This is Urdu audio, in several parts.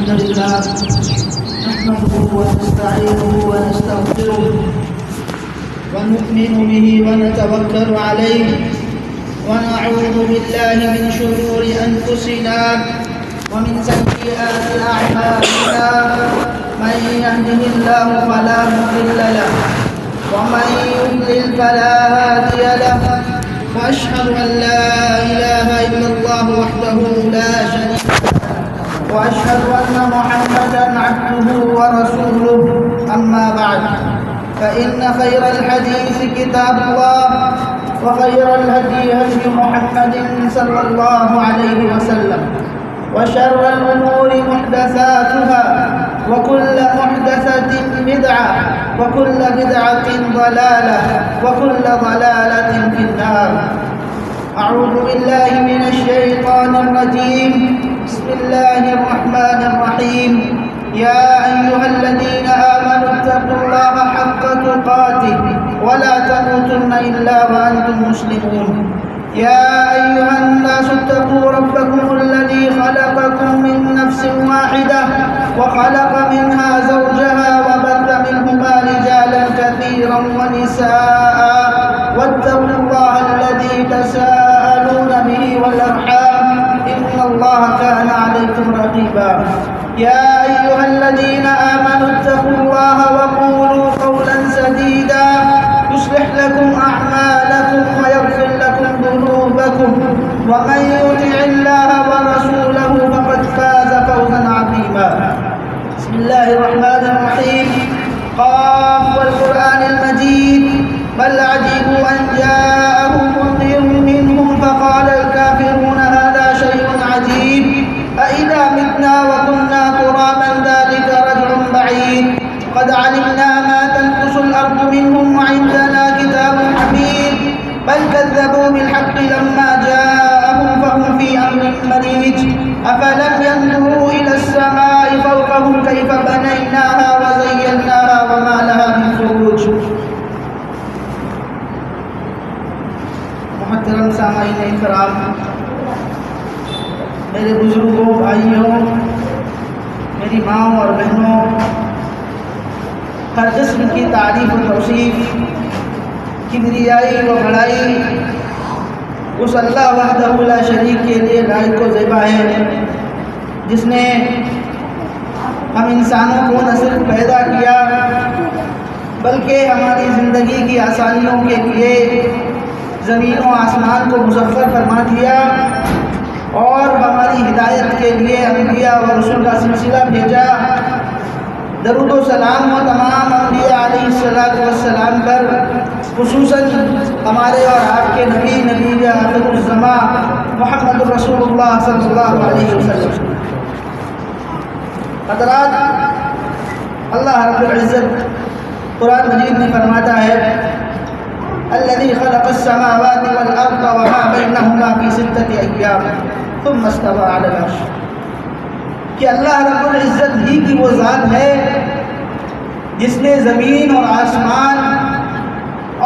الحمد لله نحمده ونستعينه ونستغفره ونؤمن به ونتوكل عليه ونعوذ بالله من شرور أنفسنا ومن سيئات أعمالنا من يهده الله فلا مضل له ومن يضلل فلا هادي له وأشهد أن لا إله إلا الله وحده لا شريك له وأشهد أن محمدا عبده ورسوله أما بعد فإن خير الحديث كتاب الله وخير الهدي هدي محمد صلى الله عليه وسلم وشر الأمور محدثاتها وكل محدثة بدعة وكل بدعة ضلالة وكل ضلالة في النار. أعوذ بالله من الشيطان الرجيم. بسم الله الرحمن الرحيم. يا أيها الذين آمنوا اتقوا الله حق تقاته ولا تموتن إلا وأنتم مسلمون. يا أيها الناس اتقوا ربكم الذي خلقكم من نفس واحدة وخلق منها زوجها وبث منهما رجالا كثيرا ونساء واتقوا الله الذي تساءلون به والأرحام إن الله كان عليكم رقيبا. يا أيها الذين آمنوا اتقوا الله وقولوا قولا سديدا يصلح لكم أعمالكم ويغفر لكم ذنوبكم ومن يطع الله ورسوله فقد فاز فوزا عظيما. بسم الله الرحمن الرحيم. قاف والقرآن المجيد بل عجبوا أن جاءهم منذر منهم فقال الكافرون هذا شيء عجيب أإذا متنا وكنا ترابا ذلك رجع بعيد قد علمنا ما تنقص الأرض منهم وعندنا كتاب حفيظ بل كذبوا بالحق لما جاءهم فهم في أمر مريج أفلم ينظروا إلى السماء فوقهم كيف بنيناها وزيناها وما لها من فروج. محترم سامعین کرام، میرے بزرگوں، بھائیوں، میری ماں اور بہنوں، ہر جسم کی تعریف و توصیف، کبریائی و بڑائی اس اللہ وحدہ لا شریک کے لیے لائق و زیبا ہے، جس نے ہم انسانوں کو نہ صرف پیدا کیا بلکہ ہماری زندگی کی آسانیوں کے لیے زمین و آسمان کو مسخر فرما دیا اور ہماری ہدایت کے لیے انبیاء و رسول کا سلسلہ بھیجا. درود و سلام ہو تمام انبیاء علیہ السلام پر، خصوصاً ہمارے اور آپ کے نبی آخر الزماں محمد رسول اللہ صلی اللہ علیہ وسلم. حضرات، اللہ رب العزت قرآن مجید میں فرماتا ہے الذي خلق السماوات والأرض وما بينهما في 6 أيام ثم استوى على العرش، کہ اللہ رب العزت ہی کی وہ ذات ہے جس نے زمین اور آسمان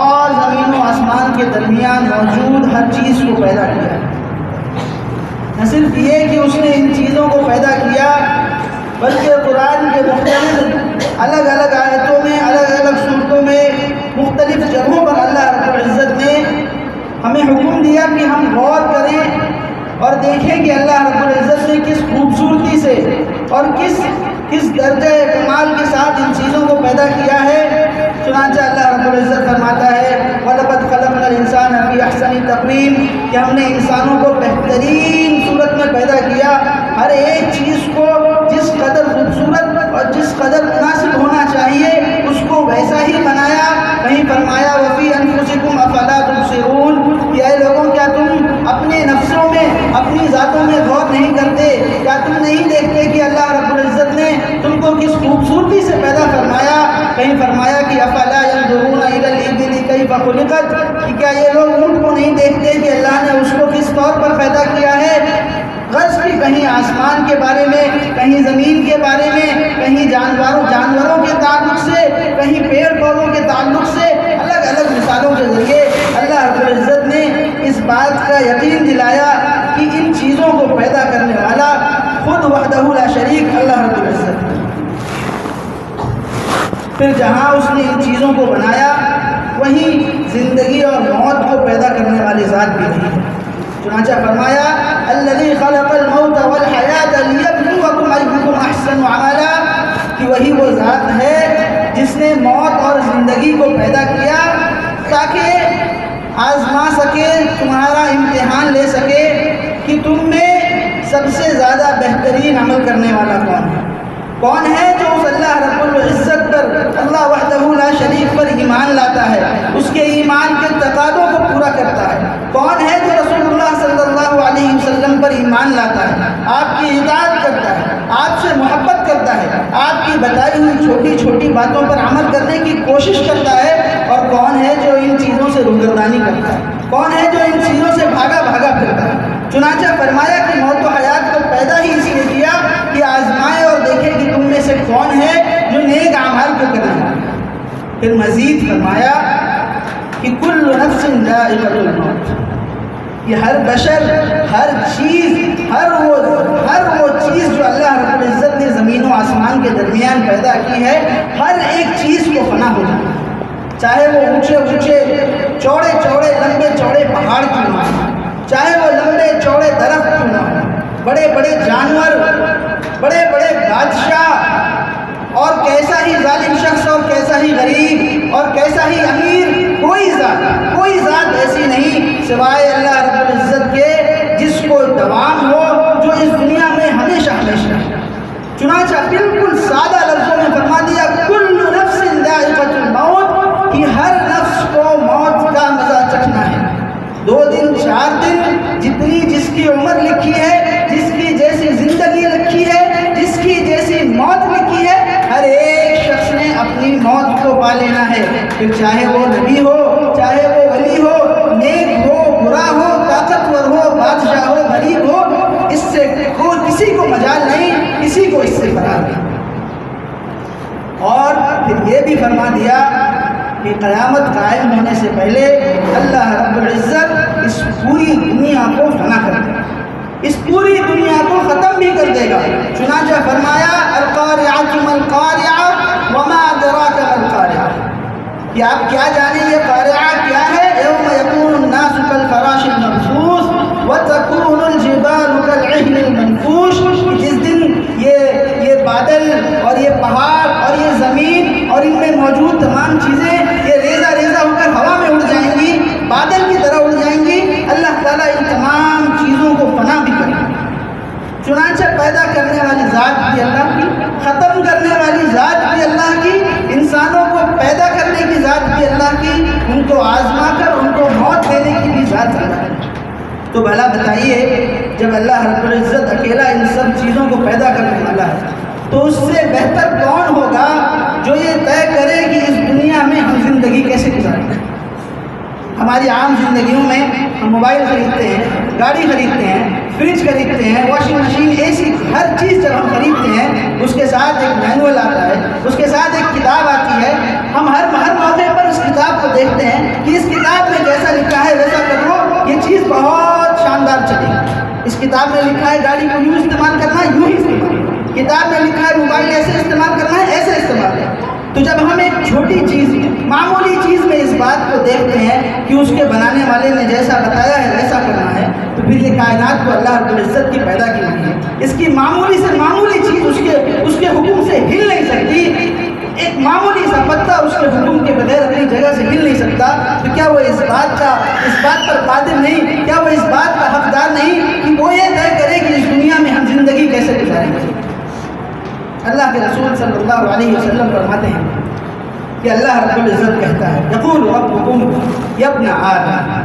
اور زمین و آسمان کے درمیان موجود ہر چیز کو پیدا کیا. نہ صرف یہ کہ اس نے ان چیزوں کو پیدا کیا بلکہ قرآن کے مختلف الگ الگ آیتوں میں، الگ الگ صورتوں میں، مختلف جگہوں پر اللہ رب العزت نے ہمیں حکم دیا کہ ہم غور کریں اور دیکھیں کہ اللہ رب العزت نے کس خوبصورتی سے اور کس درجہ کمال کے ساتھ ان چیزوں کو پیدا کیا ہے. چنانچہ اللہ رب العزت فرماتا ہے وَلَقَدْ خَلَقْنَا الْإِنسَانَ فِي أَحْسَنِ تَقْوِيمٍ، کہ ہم نے انسانوں کو بہترین صورت میں پیدا کیا. ہر ایک چیز کو جس قدر خوبصورت اور جس قدر مناسب ہونا چاہیے اس کو ویسا ہی بنایا. کہیں فرمایا وَفِي أَنفُسِكُمْ أَفَلَا تُبْصِرُونَ، کہ اے لوگوں کیا تم اپنے نفسوں میں، اپنی ذاتوں میں غور نہیں کرتے؟ کیا تم نہیں دیکھتے کہ اللہ رب العزت نے تم کو کس خوبصورتی سے پیدا فرمایا؟ کہیں فرمایا کہ افلا ينظرون الى الابل كيف خلقت، کہ کیا یہ لوگ اونٹ کو نہیں دیکھتے کہ اللہ نے اس کو کس طور پر پیدا کیا ہے؟ غرض کہ کہیں آسمان کے بارے میں، کہیں زمین کے بارے میں، کہیں جانوروں کے تعلق سے، کہیں پیڑ پودوں کے تعلق سے، الگ الگ مثالوں کے ذریعے اللہ رب العزت نے اس بات کا یقین دلایا کہ ان چیزوں کو پیدا کرنے والا خود وحدہ لا شریک اللہ رب پھر جہاں اس نے ان چیزوں کو بنایا وہیں زندگی اور موت کو پیدا کرنے والی ذات بھی رہی ہے۔ چنانچہ فرمایا الذی خلق الموت والحیات لیبلوکم ایکم احسن عملا، کہ وہی وہ ذات ہے جس نے موت اور زندگی کو پیدا کیا تاکہ آزما سکے، تمہارا امتحان لے سکے کہ تم میں سب سے زیادہ بہترین عمل کرنے والا کون ہے جو اس اللہ رب العزت پر، اللہ وحدہ لا شریک پر ایمان لاتا ہے، اس کے ایمان کے تقاضوں کو پورا کرتا ہے، کون ہے جو رسول اللہ صلی اللہ علیہ وسلم پر ایمان لاتا ہے، آپ کی اطاعت کرتا ہے، آپ سے محبت کرتا ہے، آپ کی بتائی ہوئی چھوٹی چھوٹی باتوں پر عمل کرنے کی کوشش کرتا ہے، اور کون ہے جو ان چیزوں سے روگردانی کرتا ہے، کون ہے جو ان چیزوں سے بھاگا پھرتا ہے۔ چنانچہ فرمایا کہ موت و حیات کو پیدا ہی اس لیے کیا کہ آزمائے اور دیکھے کہ تم میں سے کون ہے جو نیک اعمال کو کرنے والا ہے۔ پھر مزید فرمایا کہ کل نفس ذائقۃ الموت، یہ ہر بشر، ہر چیز، ہر وہ چیز جو اللہ رب العزت نے زمین و آسمان کے درمیان پیدا کی ہے، ہر ایک چیز کو فنا ہو جائے، چاہے وہ اونچے چوڑے لمبے چوڑے پہاڑ کیوں نہ ہوں، چاہے وہ لمبے چوڑے درخت کیوں نہ ہوں، بڑے جانور، بڑے بادشاہ، اور کیسا ہی ظالم شخص اور کیسا ہی غریب اور کیسا ہی امیر، کوئی ذات ایسی نہیں سوائے اللہ رب العزت کے جس کو دوام ہو، جو اس دنیا میں ہمیشہ چنانچہ بالکل سادہ لفظوں میں فرما دیا کل نفس ذائقۃ الموت، کہ ہر نفس کو موت کا مزہ چکھنا ہے۔ 2 دن 4 دن جتنی جس کی عمر لکھی ہے، جس کی جیسی زندگی لکھی ہے، جس کی جیسی موت لکھی ہے، ہر ایک شخص نے اپنی موت کو پا لینا ہے، پھر چاہے وہ نبی ہو، چاہے وہ ولی ہو، نیک ہو، برا ہو، طاقتور ہو، بادشاہ ہو، غریب ہو، اس سے کسی کو مجال نہیں، کسی کو اس سے فرار نہیں۔ اور پھر یہ بھی فرما دیا کہ قیامت قائم ہونے سے پہلے اللہ رب العزت اس پوری دنیا کو فنا کر دے گا، اس پوری دنیا کو ختم بھی کر دے گا۔ چنانچہ فرمایا القارعۃ ما القارعۃ وما ادراک ما القارعۃ، کہ آپ کیا جانیں یہ قارعہ کیا ہے؟ یوم یکون الناس کالفراش المبثوث وتکون الجبال کالعہن المنفوش، جس دن یہ بادل اور یہ پہاڑ اور یہ زمین اور ان میں موجود تمام چیزیں یہ ریزہ ہو کر ہوا میں اڑ جائیں گی، بادل کی طرح اڑ جائیں گی، اللہ تعالیٰ ان تمام چیزوں کو فنا بھی کرے گا۔ چنانچہ پیدا کرنے والی ذات بھی اللہ کی، ختم کرنے والی ذات بھی اللہ کی، انسانوں کو پیدا کرنے کی ذات بھی اللہ کی، ان کو آزما کر ان کو موت دینے کی بھی ذات اللہ کی۔ تو بھلا بتائیے جب اللہ رب العزت اکیلا ان سب چیزوں کو پیدا کرنے والا ہے تو اس سے بہتر کون ہوگا جو یہ طے کرے کہ اس دنیا میں ہم زندگی کیسے گزاریں۔ ہماری عام زندگیوں میں ہم موبائل خریدتے ہیں، گاڑی خریدتے ہیں، فریج خریدتے ہیں، واشنگ مشین، اے سی، ہر چیز جب ہم خریدتے ہیں اس کے ساتھ ایک مینول آتا ہے، اس کے ساتھ ایک کتاب آتی ہے، ہم ہر موقع پر اس کتاب کو دیکھتے ہیں کہ اس کتاب میں جیسا لکھا ہے ویسا کر لو، یہ چیز بہت شاندار چلے گی۔ اس کتاب میں لکھا ہے گاڑی کو یوں استعمال کرنا ہے، یوں ہی استعمال، کتاب میں لکھا ہے موبائل ایسے استعمال کرنا ہے، ایسے استعمال ہے۔ تو جب ہم ایک چھوٹی چیز، معمولی چیز میں اس بات کو دیکھتے ہیں کہ اس کے بنانے والے نے جیسا بتایا ہے ویسا کرنا ہے، تو پھر یہ کائنات کو اللہ رب العزت کی پیدا کی ہوئی ہے، اس کی معمولی سے معمولی چیز اس کے حکم سے ہل نہیں سکتی، ایک معمولی سا پتا اس کے حکم کے بغیر اپنی جگہ سے ہل نہیں سکتا، تو کیا وہ اس بات پر قادر نہیں، کیا وہ اس بات کا حقدار نہیں کہ وہ یہ طے کرے کہ اس دنیا میں ہم زندگی کیسے گزاریں گے؟ اللہ کے رسول صلی اللہ علیہ وسلم فرماتے ہیں کہ اللہ رب العزت کہتا ہے یقول ربکم یا ابن آدم،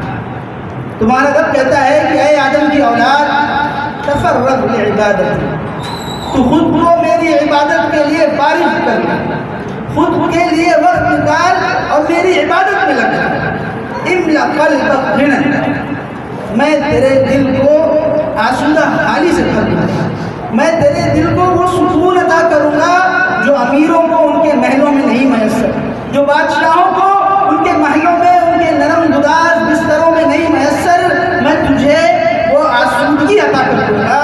تمہارا رب کہتا ہے کہ اے آدم کی اولاد تفرغ لعبادتی، تو خود کو میری عبادت کے لیے فارغ کر لے، خود کے لیے وقت نکال اور میری عبادت میں لگ جا، املا قلبک غنا، میں تیرے دل کو آسودہ حالی سے بھر دوں گا، میں تیرے دل کو وہ سکون عطا کروں گا جو امیروں کو ان کے محلوں میں نہیں میسر، جو بادشاہوں کو ان کے محلوں میں ان کے نرم گداز بستروں میں نہیں میسر، میں تجھے وہ آسودگی عطا کر دوں گا،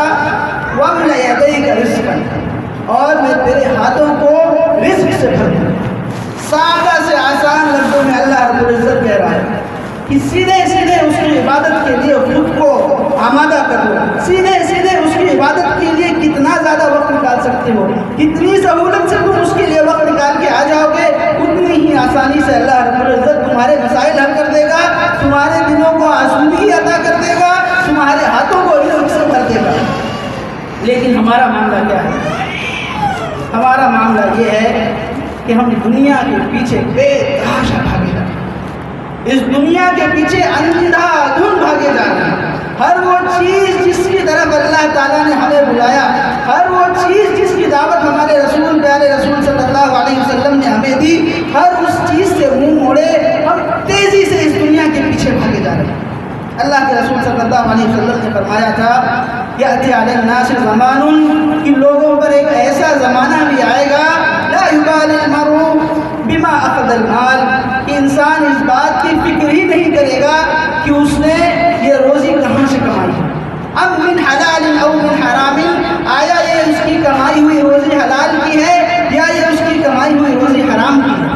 وَامْلَأَ يَدَيْكَ رِزْقًا، اور میں تیرے ہاتھوں کو رزق سے بھر دوں گا۔ سادہ سے آسان لفظوں میں اللہ رب العزت کہہ رہا ہے کہ سیدھے سیدھے اس کی عبادت کے لیے خود کو آمادہ کرو، سیدھے سیدھے اس کی عبادت کے لیے کتنا زیادہ وقت نکال سکتے ہو، کتنی سہولت سے تم اس کے لیے وقت نکال کے آ جاؤ گے، اتنی ہی آسانی سے اللہ رب العزت تمہارے مسائل حل کر دے گا، تمہارے دلوں کو آسودگی عطا کر دے گا، تمہارے ہاتھوں کو علم کر دے گا۔ لیکن ہمارا معاملہ کیا ہے؟ ہمارا معاملہ یہ ہے کہ ہم دنیا کے پیچھے بے تحاشا بھاگے جا رہے ہیں، اس دنیا کے پیچھے اندھا دھند بھاگے جا رہے ہیں۔ ہر وہ چیز جس کی طرف اللہ تعالیٰ نے ہمیں بلایا، ہر وہ چیز جس کی دعوت ہمارے رسول پیارے رسول صلی اللہ علیہ وسلم نے ہمیں دی، ہر اس چیز سے منہ موڑے ہم تیزی سے اس دنیا کے پیچھے بھاگے جا رہے ہیں۔ اللہ کے رسول صلی اللہ علیہ وسلم نے فرمایا تھا یأتی علی الناس زمان، کہ لوگوں پر ایک ایسا زمانہ بھی آئے گا لا یبالی المرء بما اخذ المال، کہ انسان اس بات کی فکر ہی نہیں کرے گا کہ اس نے یہ روزی کہاں سے کمائی ہے، ام من حلال او من حرام، آیا یہ اس کی کمائی ہوئی روزی حلال کی ہے یا یہ اس کی کمائی ہوئی روزی حرام کی ہے۔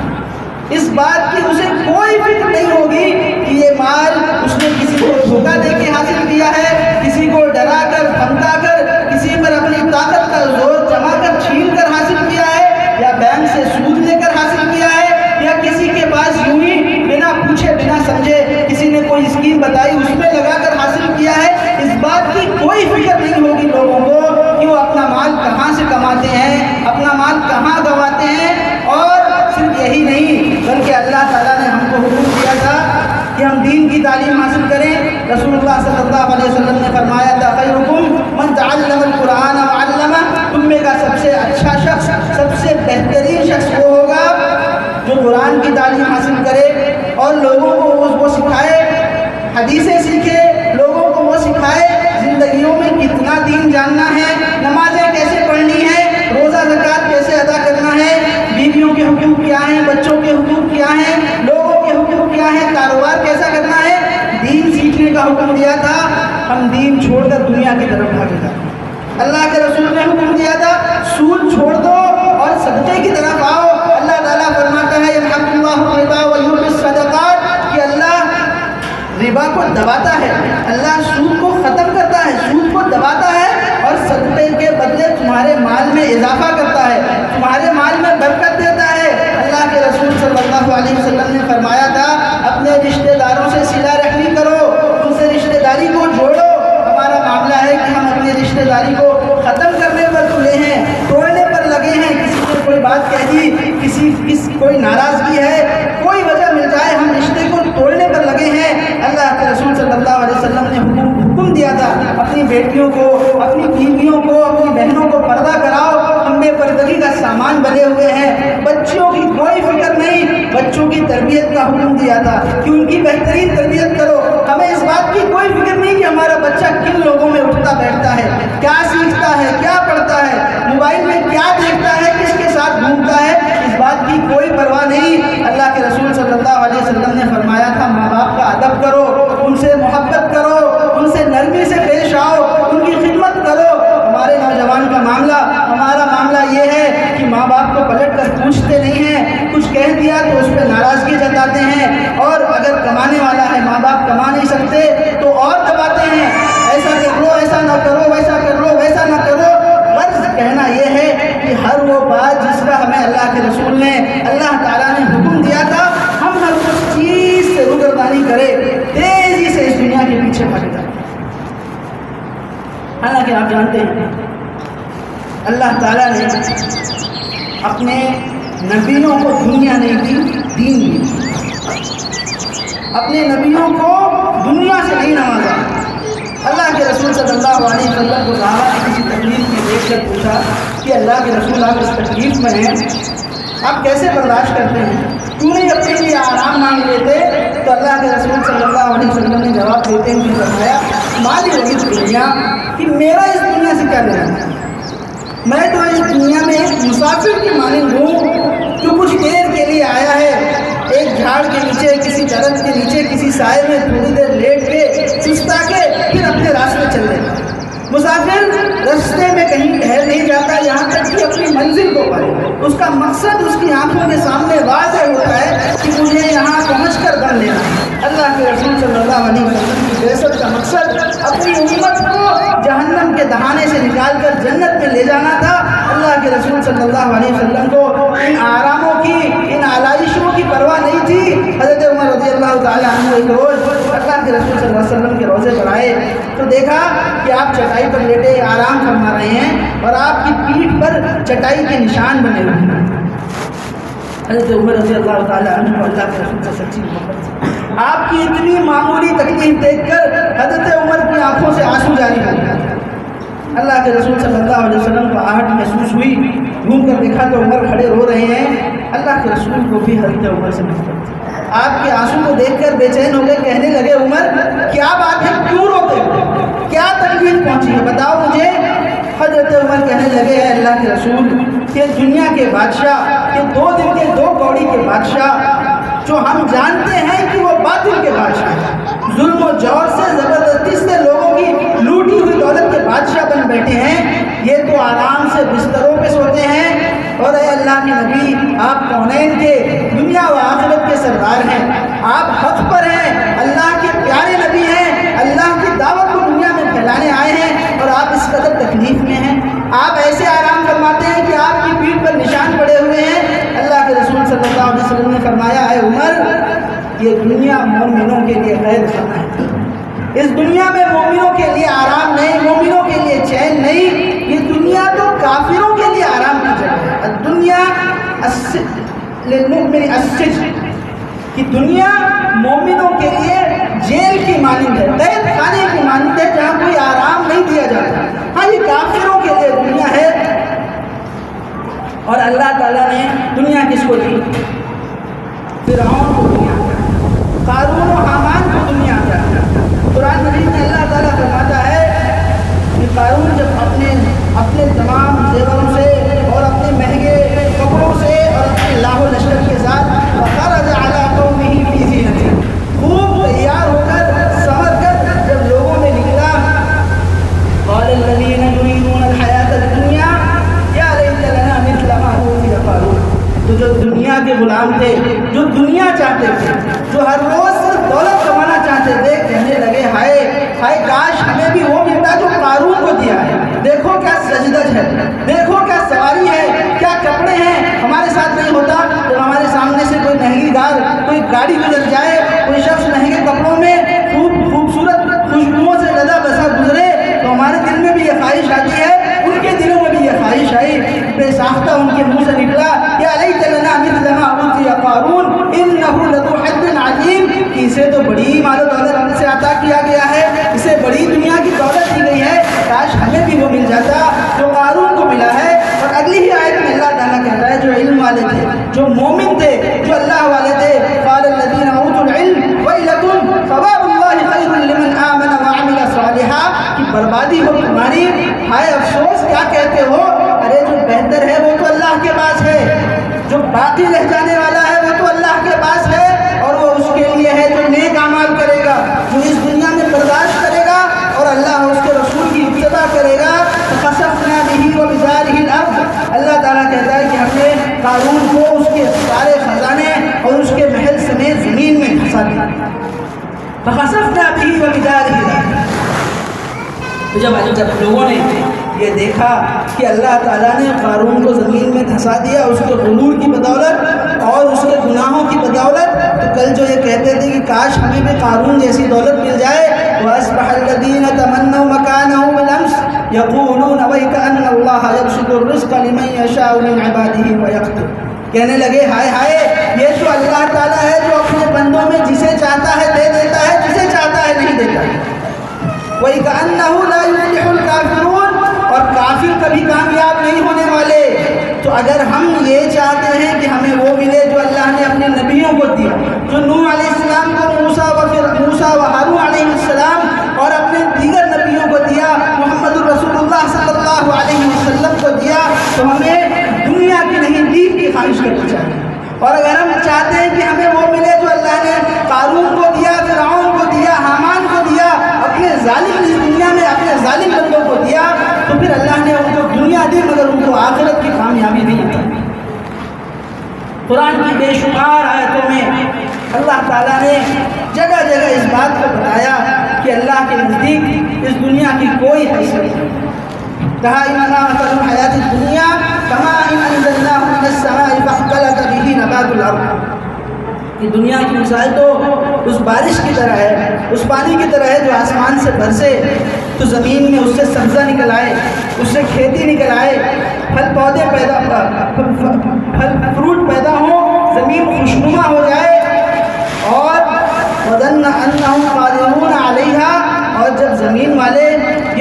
اس بات کی اسے کوئی فکر نہیں ہوگی کہ یہ مال اس نے کسی کو دھوکہ دے کے حاصل کیا ہے، کسی کو ڈرا کر دھمکا کر، کسی پر اپنی طاقت کا زور جما کر چھین کر حاصل کیا ہے، یا بینک سے سود لے کر حاصل کیا ہے، یا کسی کے پاس یوں ہی بنا پوچھے بنا سمجھے کسی نے کوئی اسکیم بتائی اس میں لگا کر حاصل کیا ہے۔ اس بات کی کوئی فکر نہیں ہوگی لوگوں کو کہ وہ اپنا مال کہاں سے کماتے ہیں، اپنا مال کہاں گنواتے ہیں۔ اور صرف یہی نہیں بلکہ اللہ تعالیٰ نے ہم کو حکم دیا تھا کہ ہم دین کی تعلیم حاصل کریں۔ رسول اللہ صلی اللہ علیہ وسلم نے فرمایا تھا خیرکم من تعلم القرآن وعلمہ، تم میں کا سب سے اچھا شخص، سب سے بہترین شخص وہ ہوگا جو قرآن کی تعلیم حاصل کرے اور لوگوں کو وہ سکھائے، حدیثیں سیکھے، لوگوں کو وہ سکھائے زندگیوں میں کتنا دین جاننا ہے، نمازیں کیسے پڑھنی ہے، روزہ زکوٰۃ کیسے ادا کرنا ہے، بیویوں کے حقوق کیا ہیں، بچوں کے حقوق کیا ہیں، لوگوں کے حقوق کیا ہیں، کاروبار کیسا کرنا ہے، دین سیکھنے کا حکم دیا تھا۔ ہم دین چھوڑ کر دنیا کی طرف بھاگے جا رہے ہیں۔ اللہ کے رسول نے حکم دیا تھا سود چھوڑ دو اور صدقے کی طرف آؤ۔ اللہ تعالیٰ فرماتا ہے یمحق اللہ الربا ویربی الصدقات، کہ اللہ ربا کو دباتا ہے، اللہ سود کو ختم کرتا ہے، سود کو دباتا ہے اور صدقے کے بدلے تمہارے مال میں اضافہ کرتا ہے، تمہارے مال میں برکت دیتا ہے۔ اللہ کے رسول صلی اللہ علیہ وسلم نے فرمایا تھا اپنے رشتہ داروں سے صلہ رحمی کرو، ان سے رشتہ داری کو جوڑو۔ ہمارا معاملہ ہے کہ ہم اپنی رشتہ داری کو ختم کرنے پر تلے ہیں، توڑنے پر لگے ہیں۔ کسی نے کوئی بات کہہ دی، کوئی ناراضگی ہے، کوئی وجہ مل جائے، ہم رشتے کو توڑنے پر لگے ہیں۔ اللہ کے رسول صلی اللہ علیہ وسلم نے حکم دیا تھا اپنی بیٹیوں کو، اپنی بیویوں کو، اپنی بہنوں کو پردہ کراؤ، ہم بے پردگی کا سامان بنے ہوئے ہیں۔ بچوں کی کوئی فکر نہیں، بچوں کی تربیت کا حکم دیا تھا کہ ان کی بہترین تربیت کرو۔ ہمیں اس بات کی کوئی فکر نہیں کہ ہمارا بچہ کن لوگوں میں اٹھتا بیٹھتا ہے، کیا سیکھتا ہے، کیا پڑھتا ہے، موبائل میں کیا دیکھتا ہے، کس کے ساتھ گھومتا ہے، اس بات کی کوئی پرواہ نہیں۔ اللہ کے رسول صلی اللہ علیہ وسلم نے فرمایا تھا ماں باپ کا ادب کرو، ان سے محبت کرو، ان سے نرمی سے پیش آؤ، ان کی خدمت کرو۔ ہمارے نوجوان کا معاملہ، ہمارا معاملہ یہ ہے کہ ماں باپ کو پلٹ کر پوچھتے نہیں ہیں، کچھ کہہ دیا تو اس پہ ناراضگی جتاتے ہیں، اور اگر کمانے والا ہے ماں باپ کما نہیں سکتے تو اور دباتے ہیں، ایسا کر لو، ایسا نہ کرو، ویسا کر لو، ویسا نہ کرو۔ غرض کہنا یہ ہے کہ ہر وہ بات جس کا ہمیں اللہ کے رسول نے، اللہ تعالیٰ نے حکم دیا تھا، ہم ہر اس چیز سے روگردانی کرے، تیزی سے اس دنیا کے پیچھے بھاگ جائے۔ حالانکہ آپ جانتے ہیں اللہ تعالیٰ نے اپنے نبیوں کو دنیا نہیں دی، دین دی۔ اپنے نبیوں کو دنیا سے نہیں نوازا۔ اللہ کے رسول صلی اللہ علیہ وسلم کو صحابہ نے کسی تکلیف میں دیکھ کر پوچھا کہ اللہ کے رسول آپ اس تکلیف میں ہیں، آپ کیسے برداشت کرتے ہیں، کیوں نہیں اپنے لیے آرام مانگ لیتے؟ تو اللہ کے رسول صلی اللہ علیہ وسلم نے جواب دیتے ہوئے فرمایا مالی وہی دنیا، کہ میرا اس دنیا سے کیا لینا ہے، میں تو اس دنیا میں ایک مسافر کی مانند ہوں جو کچھ دیر کے لیے آیا ہے، ایک جھاڑ کے نیچے، کسی درخت کے نیچے، کسی سائے میں تھوڑی دیر لیٹ کے سستا کے پھر اپنے راستے چل رہے ہیں۔ مسافر راستے میں کہیں ٹھہر نہیں جاتا یہاں تک کہ اپنی منزل کو پائے، اس کا مقصد اس کی آنکھوں کے سامنے واضح علیہ وسلم کی بعثت کا مقصد اپنی امت کو جہنم کے دہانے سے نکال کر جنت میں لے جانا تھا۔ اللہ کے رسول صلی اللہ علیہ وسلم کو ان آراموں کی، ان آلائشوں کی پرواہ نہیں تھی۔ حضرت عمر رضی اللہ تعالیٰ عنہ ایک روز اللہ کے رسول صلی اللہ علیہ وسلم کے روضے پر آئے تو دیکھا کہ آپ چٹائی پر لیٹے آرام فرما رہے ہیں اور آپ کی پیٹھ پر چٹائی کے نشان بنے ہوئے ہیں۔ حضرت عمر رضی اللہ تعالیٰ عنہ کو اللہ کے رسول سے سچی محبت تھی۔ آپ کی اتنی معمولی تکلیف دیکھ کر حضرت عمر کی آنکھوں سے آنسو جاری ہو گئے۔ اللہ کے رسول صلی اللہ علیہ وسلم کو آہٹ محسوس ہوئی، گھوم کر دیکھا تو عمر کھڑے رو رہے ہیں۔ اللہ کے رسول کو بھی حضرت عمر سے محبت تھی۔ آپ کے آنسو کو دیکھ کر بے چین ہو گئے، کہنے لگے عمر کیا بات ہے، کیوں روتے ہو، کیا تکلیف پہنچی ہے، بتاؤ مجھے۔ حضرت عمر کہنے لگے ہیں اللہ کے رسول کہ دنیا کے بادشاہ، یہ 2 دن کے 2 کوڑی کے بادشاہ جو ہم جانتے ہیں کہ وہ باطل کے بادشاہ ہیں، ظلم و جور سے زبردستی سے لوگوں کی لوٹی ہوئی دولت کے بادشاہ بن بیٹھے ہیں، یہ تو آرام سے بستروں پہ سوتے ہیں۔ اور اے اللہ کے نبی، آپ کونین کے، دنیا و آخرت کے سردار ہیں، آپ حق پر ہیں، اللہ کے پیارے نبی ہیں، اللہ کی دعوت کو دنیا میں پھیلانے آئے ہیں اور آپ اس قدر تکلیف میں ہیں، آپ ایسے آرام فرماتے ہیں کہ آپ کی پیٹھ پر نشان پڑے ہوئے ہیں۔ اللہ کے رسول صلی اللہ علیہ وسلم نے فرمایا اے عمر، یہ دنیا مومنوں کے لیے قید خانہ ہے، اس دنیا میں مومنوں کے لیے آرام نہیں، مومنوں کے لیے چین نہیں، یہ دنیا تو کافروں کے لیے آرام کی جگہ ہے۔ الدنیا للمؤمن السجن، کہ دنیا مومنوں کے لیے جیل کی مانند ہے، قید خانے کی مانند ہے جہاں کوئی آرام نہیں دیا جاتا۔ ہاں یہ کافروں کے لیے دنیا ہے۔ اور اللہ تعالیٰ نے دنیا کس کو دی؟ فرعون کو دنیا دی، قارون و حامان کو دنیا دی۔ قرآن مجید میں اللہ تعالیٰ فرماتا ہے کہ قارون جب اپنے تمام زیوروں سے اور اپنے مہنگے کپڑوں سے اور اپنے لاہو لشکر کے ساتھ خرج علی قومہ فی زینتہ، خوب تیار ہو کر سنور کر جب لوگوں میں نکلا، قال الذین یریدون الحیاۃ الدنیا یا لیت لنا مثل ما اوتی قارون، تو جو دنیا کے غلام تھے، جو دنیا چاہتے تھے، جو ہر روز صرف دولت کمانا چاہتے تھے، کہنے لگے ہائے ہائے کاش ہمیں بھی وہ ملتا جو قارون کو دیا ہے۔ دیکھو کیا سجدج ہے، دیکھو کیا سواری ہے، کیا کپڑے ہیں، ہمارے ساتھ نہیں ہوتا۔ جب ہمارے سامنے سے کوئی مہنگی کوئی گاڑی گزر جائے، کوئی شخص مہنگے کپڑوں میں خوبصورت خوشبوؤں سے لدا بسا گزرے تو ہمارے دل میں بھی یہ خواہش آتی ہے، ان کے دلوں میں بھی یہ خواہش آئی۔ بے ساختہ ان کے منہ سے نکلا یا لیت لنا مثل ما اوتی قارون انہ لذو حظ عظیم، اسے تو بڑی مال و دولت سے عطا کیا گیا ہے، اسے بڑی دنیا کی دولت دی گئی ہے، کاش ہمیں بھی وہ مل جاتا جو قارون کو ملا ہے۔ اور اگلی ہی آیت میں اللہ تعالیٰ کہتا ہے جو علم والے تھے، جو مومن تھے، جو اللہ والے تھے، قال الذین اوتوا العلم ویلکم ثواب اللہ خیر لمن آمن وعمل صالحا، کہ بربادی ہو تمہاری، ہائے افسوس کیا کہتے ہو، ارے جو بہتر ہے وہ تو اللہ کے پاس ہے، جو باقی رہ جانے والا ہے وہ تو اللہ کے پاس ہے، اور وہ اس کے لیے ہے جو نیک اعمال کرے گا، جو اس دنیا میں برداشت کرے گا اور اللہ اور اس کے رسول کی اتباع کرے گا۔ فخسفنا به وبداره الارض، اللہ تعالیٰ کہتا ہے کہ ہم نے قارون کو اس کے سارے خزانے اور اس کے محل سمیت زمین میں دھسا دیا۔ فخسفنا به وبداره الارض، تو جب لوگوں نے یہ دیکھا کہ اللہ تعالیٰ نے قارون کو زمین میں دھسا دیا اس کے غرور کی بدولت اور اس کے گناہوں کی بدولت، تو کل جو یہ کہتے تھے کہ کاش ہمیں بھی قارون جیسی دولت مل جائے، وَأَصْبَحَ الَّذِينَ تَمَنَّوْا مَكَانَهُ بِالْأَمْسِ يَقُولُونَ وَيْكَأَنَّ اللَّهَ يَبْسُطُ الرِّزْقَ لِمَن يَشَاءُ مِنْ عِبَادِهِ وَيَقْدِرُ، کہنے لگے ہائے ہائے یہ تو اللہ تعالیٰ ہے جو اپنے بندوں میں جسے چاہتا ہے دے دیتا ہے، جسے چاہتا ہے نہیں دیتا ہے۔ وَيْكَأَنَّهُ لَا يُفْلِحُ الْكَافِرُونَ، اور کافر کبھی کامیاب نہیں ہونے والے۔ تو اگر ہم یہ چاہتے ہیں کہ ہمیں وہ ملے جو اللہ نے اپنے نبیوں کو دیا، جو نوح علیہ السلام کو موسیٰ و ہارون علیہ السلام اور اپنے دیگر نبیوں کو دیا، محمد الرسول اللہ صلی اللہ علیہ وسلم کو دیا، تو ہمیں دنیا کی نہیں دین کی خواہش کرنی چاہیے۔ اور اگر ہم چاہتے ہیں کہ ہمیں وہ ملے جو اللہ نے قارون کو دیا، فرعون کو دیا، حامان کو دیا، اپنے ظالم اس دنیا میں اپنے ظالم بندوں کو دیا، تو پھر اللہ نے ان کو دنیا دی مگر ان کو آخرت کی کامیابی نہیں دی۔ قرآن کی بے شمار آیتوں میں اللہ تعالیٰ نے جگہ جگہ اس بات کو بتایا کہ اللہ کے نزدیک اس دنیا کی کوئی حیثیت نہیں۔ کہا انما مثل الحیات الدنیا کماء انزلناه من السماء فاختلط به نبات الارض، کہ دنیا کی مثال تو اس بارش کی طرح ہے، اس پانی کی طرح ہے جو آسمان سے برسے تو زمین میں اس سے سبزہ نکل آئے، اس سے کھیتی نکل آئے، پھل پودے پیدا پھل فروٹ پیدا ہوں، زمین خوشنما ہو جائے، اور وَظَنَّ أَنَّهُمْ قَادِرُونَ عَلَيْهَا، اور جب زمین والے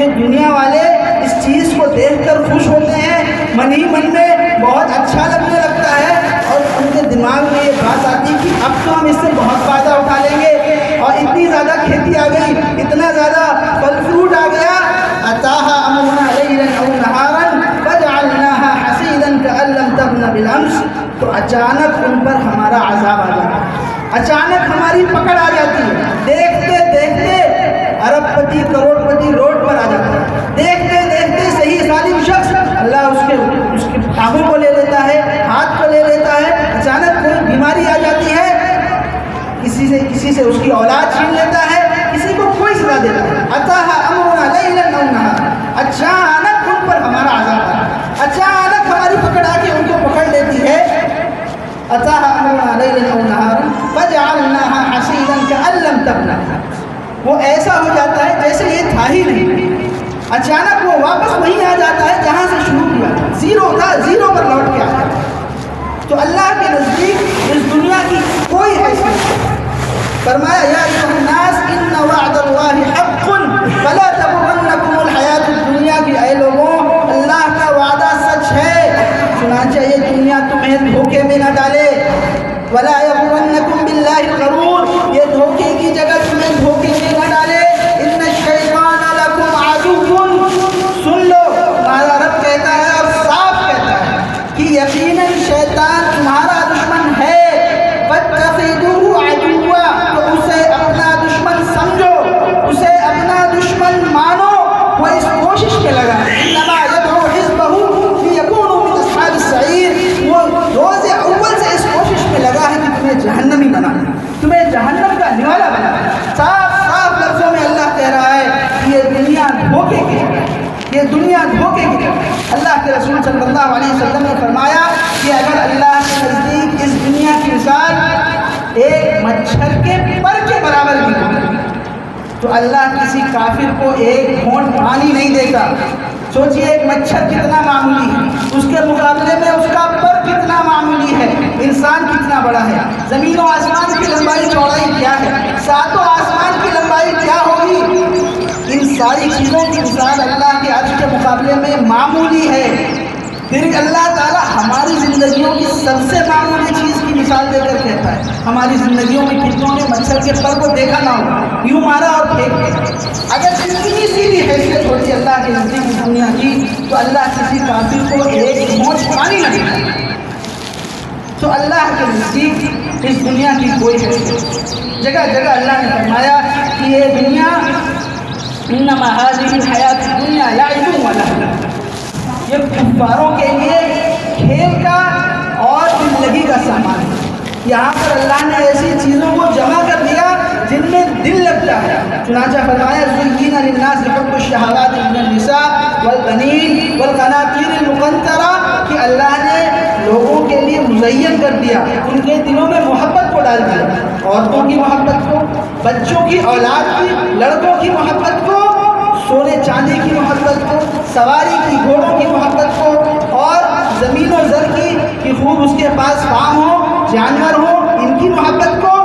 یہ دنیا والے اس چیز کو دیکھ کر خوش ہوتے ہیں، من ہی من میں بہت اچھا لگنے لگتا ہے، اور ان کے دماغ میں یہ بات آتی کہ اب تو ہم اس سے بہت فائدہ اٹھا لیں گے، اور اتنی زیادہ کھیتی آ گئی، اتنا زیادہ پھل فروٹ آ گیا، أَتَاهَا أَمْرُنَا لَيْلًا أَوْ نَهَارًا فَجَعَلْنَاهَا حَصِيدًا كَأَن لَّمْ تَغْنَ بِالْأَمْسِ، تو اچانک ان پر ہمارا عذاب آ جاتا ہے، اچانک ہماری پکڑ آ جاتی ہے، دیکھتے دیکھتے ارب پتی کروڑ پتی روڈ پر آ جاتا ہے، دیکھتے دیکھتے صحیح سالم شخص اللہ اس کے ٹانگوں کو لے لیتا ہے، ہاتھ کو لے لیتا ہے، اچانک کوئی بیماری آ جاتی ہے، کسی سے اس کی اولاد چھین لیتا ہے، کسی کو کوئی سزا دیتا ہے، أَتَاهَا أَمْرُنَا لَيْلًا أَوْ نَهَارًا، اچانک ان پر ہمارا عذاب آتا ہے، اچانک ہماری پکڑ آ کے ان کو پکڑ لیتی ہے، أَتَاهَا أَمْرُنَا لَيْلًا أَوْ نَهَارًا فَجَعَلْنَاهَا حَصِيدًا كَأَن لَّمْ تَغْنَ، وہ ایسا ہو جاتا ہے جیسے یہ تھا ہی نہیں، اچانک وہ واپس وہیں آ جاتا ہے جہاں سے شروع کیا تھا، زیرو تھا، زیرو پر لوٹ کے آتا ہے۔ تو اللہ کے نزدیک اس دنیا کی کوئی حیثیت نہیں۔ فرمایا یا ایھا الناس ان وعد اللہ حق فلا تغرنکم الحیات الدنیا، کی اے لوگوں اللہ کا وعدہ سچ ہے، چنانچہ یہ دنیا تمہیں دھوکے میں نہ ڈالے، ولا یغرنکم باللہ الغرور، یہ دھوکے کی جگہ تمہیں دھوکے میں نہ ڈالے، ان الشیطان لکم عدو، سن لو تمہارا رب کہتا ہے اور صاف کہتا ہے کہ یقیناً شیطان تمہارا دشمن ہے، فاتخذوہ عدوا، تو اسے اپنا دشمن سمجھو، اسے اپنا دشمن مانو، وہ اس کوشش میں لگا انما یدعو حزبہ لیکونوا من اصحاب السعیر، وہ روز اول سے اس کوشش میں لگا ہے کہ تمہیں جہنمی بنانا، تمہیں جہنم کا نوالا بنانا۔ صاف صاف لفظوں میں اللہ کہہ رہا ہے کہ یہ دنیا دھوکے کی جگہ، یہ دنیا دھوکے کی جگہ۔ اللہ کے رسول صلی اللہ علیہ وسلم نے فرمایا کہ اگر اللہ کے نزدیک اس دنیا کی مثال ایک مچھر کے پر کے برابر بھی ہو تو اللہ کسی کافر کو ایک گھونٹ پانی نہیں دیتا۔ سوچئے ایک مچھر کتنا معمولی ہے، اس کے مقابلے میں اس کا پر کتنا معمولی ہے، انسان کتنا بڑا ہے، زمین و آسمان کی لمبائی چوڑائی کیا ہے، ساتوں آسمان کی لمبائی کیا ہوگی، ان ساری چیزوں کی مثال اللہ کے عرش کے مقابلے میں معمولی ہے۔ پھر اللہ تعالیٰ ہماری زندگیوں کی سب سے معمولی چیز کی مثال دے کر کہتا ہے، ہماری زندگیوں میں کتنوں نے مچھر کے پر کو دیکھا نہ ہو، یوں مارا اور پھینک دیا۔ اگر اتنی سی بھی حیثیت ہوتی اللہ کے نزدیک اس دنیا کی تو اللہ کسی کافر کو ایک گھونٹ پانی نہ دیتا۔ تو اللہ کے نزدیک اس دنیا کی کوئی حیثیت، جگہ جگہ اللہ نے فرمایا کہ یہ دنیا انما هذه الحیات الدنیا لعب و لہو، یہ کفاروں کے لیے کھیل کا اور زندگی کا سامان ہے۔ یہاں پر اللہ نے ایسی چیزوں کو جمع کر دیا جن میں دل لگتا ہے، چنانچہ فرمایا زُيِّنَ لِلنَّاسِ حُبُّ الشَّهَوَاتِ مِنَ النِّسَاءِ وَالْبَنِينَ وَالْقَنَاطِيرِ الْمُقَنطَرَةِ، کہ اللہ نے لوگوں کے لیے مزین کر دیا، ان کے دلوں میں محبت کو ڈال دیا، عورتوں کی محبت کو، بچوں کی اولاد کی، لڑکوں کی محبت کو، سونے چاندی کی محبت کو، سواری کی گھوڑوں کی محبت کو، اور زمین و زر کی کہ خوب اس کے پاس فارم ہو، جانور ہو، ان کی محبت کو۔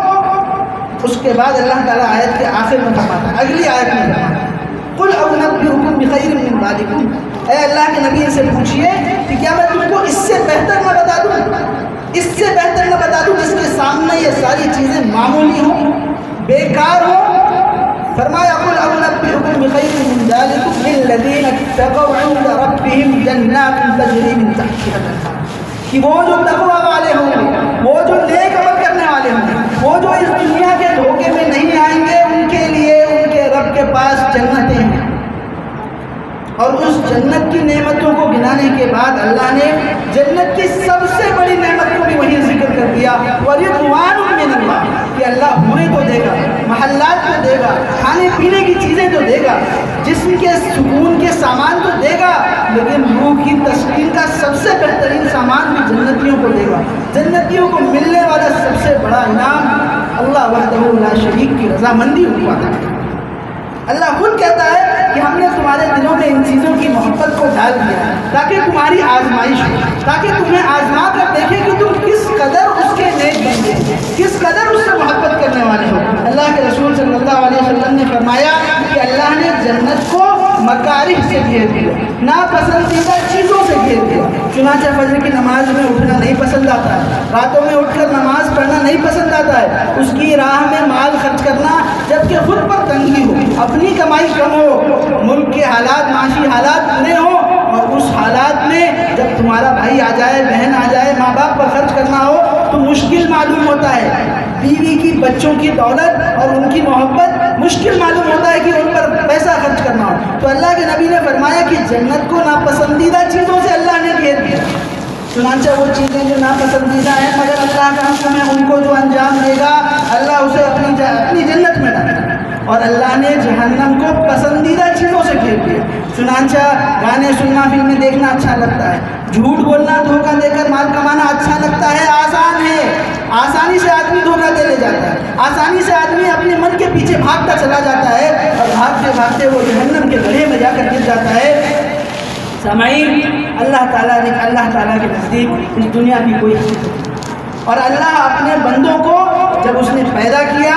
اس کے بعد اللہ تعالیٰ آیت کے آخر میں فرماتا ہے، اگلی آیت میں فرماتا ہے قُلْ أُنَبِّئُكُم بِخَيْرٍ مِّن ذَلِكُمْ، اے اللہ کے نبی سے پوچھئے کہ کیا میں تم کو اس سے بہتر نہ بتا دوں، اس سے بہتر نہ بتا دوں جس کے سامنے یہ ساری چیزیں معمولی ہوں، بیکار ہوں۔ فرمایا قُلْ أُنَبِّئُكُم بِخَيْرٍ مِّن ذَلِكُمْ لِلَّذِينَ اتَّقَوْا عِندَ رَبِّهِمْ جَنَّاتٌ تَجْرِي مِن تَحْتِهَا الْأَنْهَارُ، کہ وہ جو تقویٰ والے ہوں گے، وہ جو نیک عمل کرنے والے ہوں گے، وہ جو اس دنیا کے دھوکے میں نہیں آئیں گے، ان کے لیے ان کے رب کے پاس جنتیں ہیں۔ اور اس جنت کی نعمتوں کو گنانے کے بعد اللہ نے جنت کی سب سے بڑی نعمت کو بھی وہیں ذکر کر دیا، وَرِضْوَانٌ مِّنَ اللَّهِ، کہ کہ اللہ ہونے کو دے گا، محلات کو دے گا، کھانے پینے کی چیزیں تو دے گا، جسم کے سکون کے سامان تو دے گا، لیکن روح کی تسکین کا سب سے بہترین سامان بھی جنتیوں کو دے گا۔ جنتیوں کو ملنے والا سب سے بڑا انعام اللہ وحدہ لا شریک کی رضامندی ہوا تھا۔ اللہ خود کہتا ہے کہ ہم نے تمہارے دلوں میں ان چیزوں کی محبت کو ڈال دیا تاکہ تمہاری آزمائش ہو، تاکہ تمہیں آزما کر دیکھے کہ تم کس قدر اس کے نیک بندے، کس قدر اس سے محبت کرنے والے ہو۔ اللہ کے رسول صلی اللہ علیہ وسلم نے فرمایا کہ اللہ نے جنت کو مکارہ سے گھیر دیا، ناپسندیدہ چیزوں سے گھیر دیا۔ چنانچہ فجر کی نماز میں اٹھنا نہیں پسند آتا ہے، راتوں میں اٹھ کر نماز پڑھنا نہیں پسند آتا ہے، اس کی راہ میں مال خرچ کرنا جبکہ خود پر تنگی ہو، اپنی کمائی کم ہو، ملک کے حالات، معاشی حالات برے ہوں، اور اس حالات میں جب تمہارا بھائی آ جائے، بہن آ جائے، ماں باپ پر خرچ کرنا ہو تو مشکل معلوم ہوتا ہے۔ بیوی کی، بچوں کی دولت اور ان کی محبت مشکل معلوم ہوتا ہے کہ ان پر پیسہ خرچ کرنا ہو۔ تو اللہ کے نبی نے فرمایا کہ جنت کو ناپسندیدہ چیزوں سے اللہ نے گھیر دیا۔ چنانچہ وہ چیزیں جو ناپسندیدہ ہیں مگر اللہ کا حکم ہے ان کو جو انجام دے گا اللہ اسے اپنی جنت میں ڈالے گا، اور اللہ نے جہنم کو پسندیدہ چیزوں سے گھیر دیا۔ چنانچہ گانے سننا، فلمیں دیکھنا اچھا لگتا ہے، جھوٹ بولنا، دھوکہ دے کر مال کمانا اچھا لگتا ہے، آسان ہے، آسانی سے آدمی دھوکہ دے لے جاتا ہے، آسانی سے آدمی اپنے من کے پیچھے بھاگتا چلا جاتا ہے اور بھاگتے بھاگتے وہ جہنم کے گڑھے میں جا کر گر جاتا ہے۔ سامعین، اللہ تعالیٰ کے نزدیک اس دنیا کی کوئی حقیقت نہیں، اور اللہ اپنے بندوں کو جب اس نے پیدا کیا،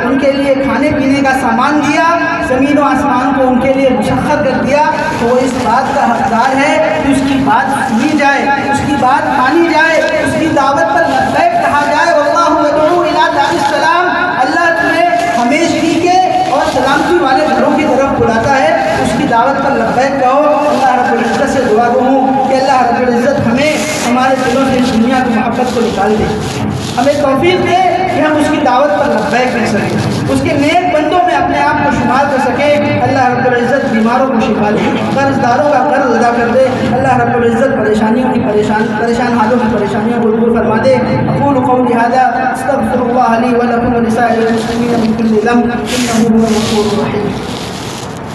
ان کے لیے کھانے پینے کا سامان دیا، زمین و آسمان کو ان کے لیے مسخر کر دیا، تو وہ اس بات کا حقدار ہے کہ اس کی بات سنی جائے، اس کی بات مانی جائے، اس کی دعوت پر لبیک کہا جائے۔ واللہ یدعو الی دار السلام، اللہ تمہیں ہمیشگی کے اور سلامتی والے گھروں کی طرف بلاتا ہے، اس کی دعوت پر لبیک کہو۔ اللہ رب العزت سے دعا ہوں کہ اللہ رب العزت ہمیں ہمارے دلوں سے اس دنیا کی محبت کو نکال دے، ہمیں توفیق دے کہ ہم اس کی دعوت پر لبیک کہہ سکیں، اس کے نیک بندوں میں اپنے آپ کو شمار کر سکیں۔ اللہ رب العزت بیماروں کو شفا دے، قرض داروں کا قرض ادا کر دے۔ اللہ رب العزت پریشان حالوں کی پریشانیوں کو دور فرما دے۔ اقول قولی ھذا استغفر اللہ لی ولکم ولسائر المسلمین من کل ذنب انہ هو الغفور الرحیم۔